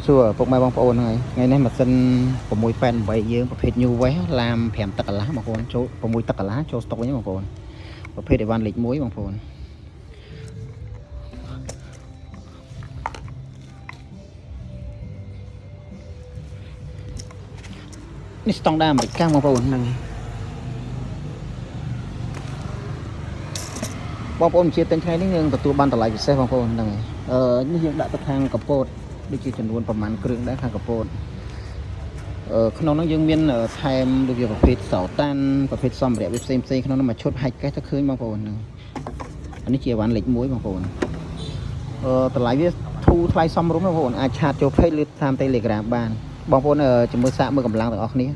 សួរពុកម៉ែបងប្អូនហ្នឹងហើយថ្ងៃនេះម៉ាស៊ីន688យើងប្រភេទ New West ឡាម5ទឹកកន្លះបងប្អូនចូល6ទឹកកន្លះចូលស្តុកវិញបងប្អូនប្រភេទអីវ៉ាន់លេខ1បងប្អូននេះស្តង់ដារអាមេរិកបងប្អូនហ្នឹងបងប្អូនជាទិញថ្ងៃនេះយើងទទួលបានតម្លៃពិសេសបងប្អូនហ្នឹងហើយនេះយើងដាក់ទៅខាងកពតដូចជាចំនួនប្រមាណគ្រឿងដែរខាងកពតក្នុងនោះយើងមានថែមដូចជាប្រភេទសោតាន់ប្រភេទសម្ភារៈវាផ្សេងក្នុងនោះមួយឈុតហាច់កេះទៅឃើញបងប្អូនហ្នឹងអានេះជាអីវ៉ាន់លេខ1បងប្អូនតម្លៃវាធូរថ្លៃសមរម្យបងប្អូនអាចឆាតចូល Page ឬតាម Telegram បានបងប្អូនជំនួសសាកមើលកម្លាំងទាំងអស់គ្នា